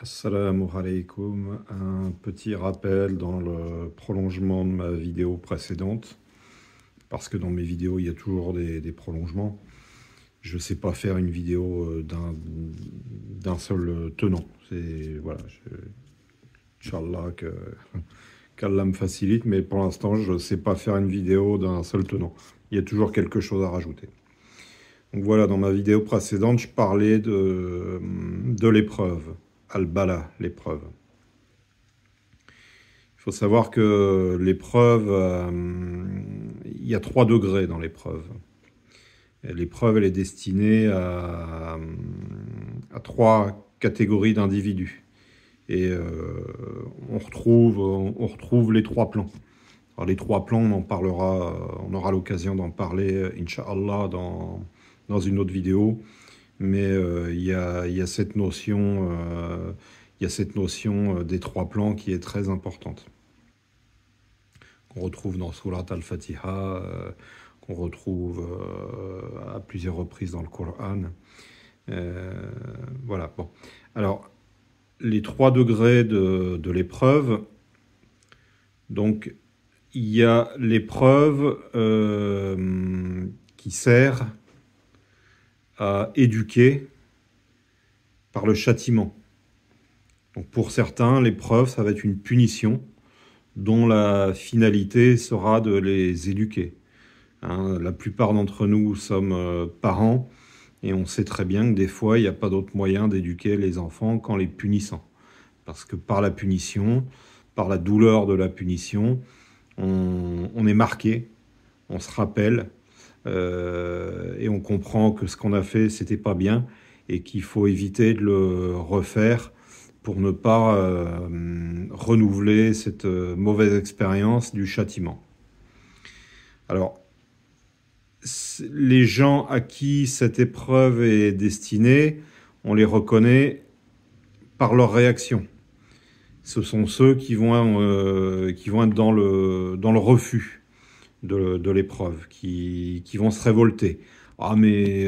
Assalamu alaikum, un petit rappel dans le prolongement de ma vidéo précédente, parce que dans mes vidéos il y a toujours des prolongements. Je ne sais pas faire une vidéo d'un seul tenant. C'est voilà, Inch'Allah qu'Allah me facilite, mais pour l'instant je ne sais pas faire une vidéo d'un seul tenant. Il y a toujours quelque chose à rajouter. Donc voilà, dans ma vidéo précédente, je parlais de l'épreuve. Al-Bala, l'épreuve. Il faut savoir que l'épreuve, il y a 3 degrés dans l'épreuve. L'épreuve, elle est destinée à 3 catégories d'individus. Et on retrouve les 3 plans. Alors les 3 plans, on en parlera, on aura l'occasion d'en parler, Inch'Allah, dans une autre vidéo. Mais il y a cette notion, des 3 plans qui est très importante. Qu'on retrouve dans Surat Al-Fatiha, qu'on retrouve à plusieurs reprises dans le Coran. Voilà, bon. Alors, les 3 degrés de l'épreuve, donc il y a l'épreuve qui sert à éduquer par le châtiment. Donc pour certains, l'épreuve, ça va être une punition dont la finalité sera de les éduquer. La plupart d'entre nous sommes parents et on sait très bien que des fois, il n'y a pas d'autre moyen d'éduquer les enfants qu'en les punissant. Parce que par la punition, par la douleur de la punition, on est marqué, on se rappelle, et on comprend que ce qu'on a fait, c'était pas bien et qu'il faut éviter de le refaire pour ne pas renouveler cette mauvaise expérience du châtiment. Alors, les gens à qui cette épreuve est destinée, on les reconnaît par leur réaction. Ce sont ceux qui vont être dans le refus de l'épreuve, qui vont se révolter. Ah mais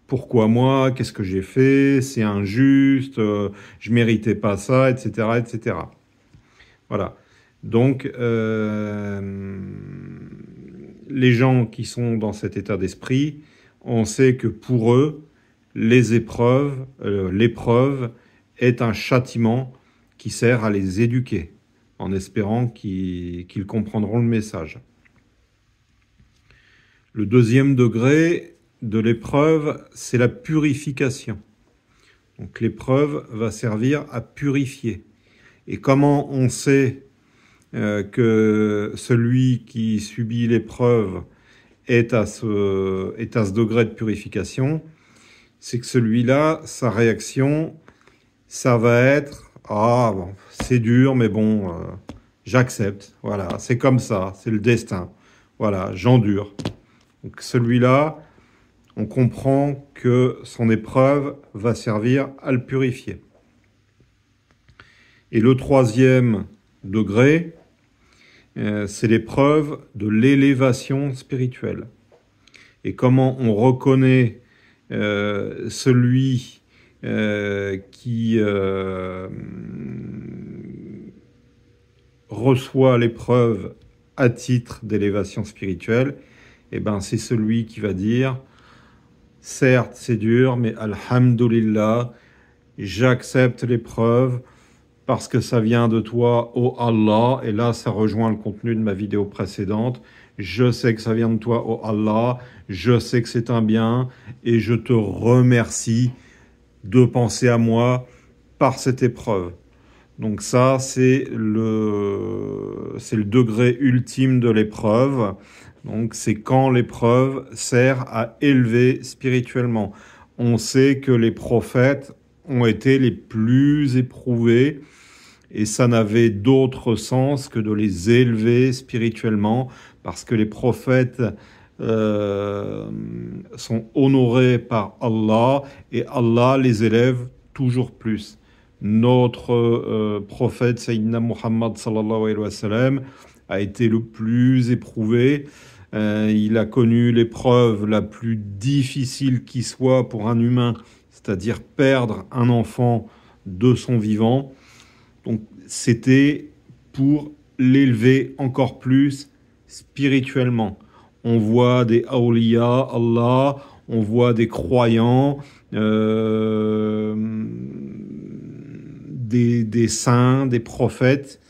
pourquoi moi? Qu'est-ce que j'ai fait? C'est injuste, je méritais pas ça, etc., etc. Voilà. Donc les gens qui sont dans cet état d'esprit, on sait que pour eux, l'épreuve est un châtiment qui sert à les éduquer, en espérant qu'ils comprendront le message. Le deuxième degré de l'épreuve, c'est la purification. Donc l'épreuve va servir à purifier. Et comment on sait que celui qui subit l'épreuve est à ce degré de purification? C'est que celui-là, sa réaction, ça va être « Ah, bon, c'est dur, mais bon, j'accepte. Voilà, c'est comme ça, c'est le destin. Voilà, j'endure. » Donc celui-là, on comprend que son épreuve va servir à le purifier. Et le troisième degré, c'est l'épreuve de l'élévation spirituelle. Et comment on reconnaît celui qui reçoit l'épreuve à titre d'élévation spirituelle? Eh ben, c'est celui qui va dire « Certes, c'est dur, mais alhamdulillah, j'accepte l'épreuve parce que ça vient de toi, ô Allah. » Et là, ça rejoint le contenu de ma vidéo précédente. Je sais que ça vient de toi, ô Allah. Je sais que c'est un bien et je te remercie de penser à moi par cette épreuve. Donc ça, c'est le degré ultime de l'épreuve. Donc c'est quand l'épreuve sert à élever spirituellement. On sait que les prophètes ont été les plus éprouvés et ça n'avait d'autre sens que de les élever spirituellement parce que les prophètes sont honorés par Allah et Allah les élève toujours plus. Notre prophète Sayyidina Muhammad sallallahu alayhi wa sallam a été le plus éprouvé. Il a connu l'épreuve la plus difficile qui soit pour un humain, c'est-à-dire perdre un enfant de son vivant. Donc c'était pour l'élever encore plus spirituellement. On voit des awliya, Allah, on voit des croyants, des saints, des prophètes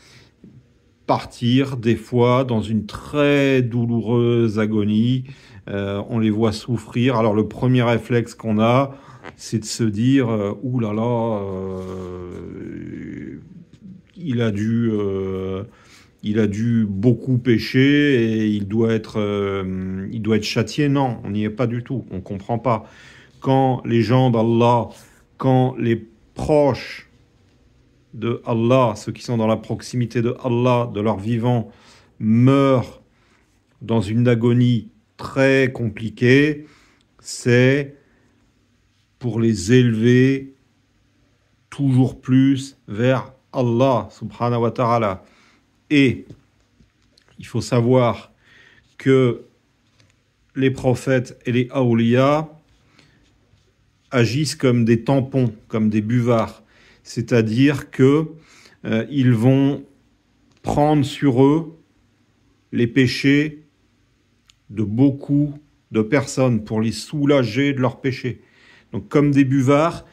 partir des fois dans une très douloureuse agonie. On les voit souffrir. Alors le premier réflexe qu'on a, c'est de se dire ouh là là, il a dû beaucoup pécher et il doit être châtié. Non, on n'y est pas du tout. On comprend pas. Quand les gens d'Allah, quand les proches de Allah, ceux qui sont dans la proximité de Allah, de leur vivant, meurent dans une agonie très compliquée, c'est pour les élever toujours plus vers Allah subhanahu wa ta'ala. Et il faut savoir que les prophètes et les awliya agissent comme des tampons, comme des buvards. C'est-à-dire que ils vont prendre sur eux les péchés de beaucoup de personnes pour les soulager de leurs péchés. Donc comme des buvards,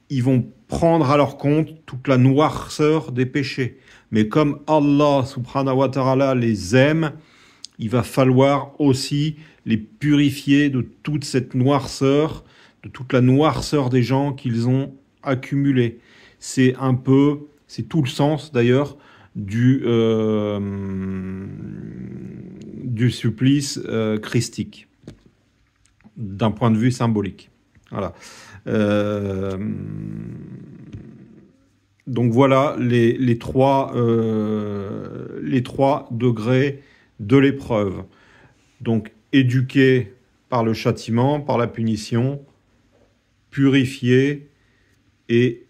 ils vont prendre à leur compte toute la noirceur des péchés. Mais comme Allah subhanahu wa ta'ala les aime, il va falloir aussi les purifier de toute cette noirceur, de toute la noirceur des gens qu'ils ont accumulés. C'est tout le sens d'ailleurs du supplice christique, d'un point de vue symbolique. Voilà. Donc voilà les trois degrés de l'épreuve. Donc éduquer par le châtiment, par la punition, purifier et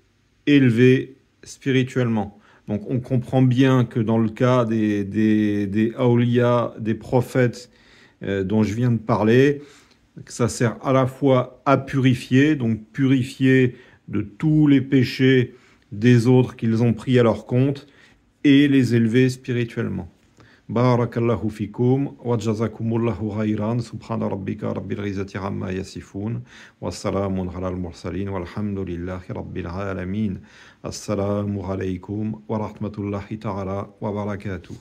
élevé spirituellement. Donc on comprend bien que dans le cas des awliya, des prophètes dont je viens de parler, que ça sert à la fois à purifier, donc purifier de tous les péchés des autres qu'ils ont pris à leur compte, et les élever spirituellement. Barakallahu fikum wa jazakumullahu khayran subhana rabbika rabbil izzati amma yasifun wa salamun ala al mursalin walhamdulillahi rabbil alamin. Assalamu alaykum wa rahmatullahi ta'ala wa barakatuh.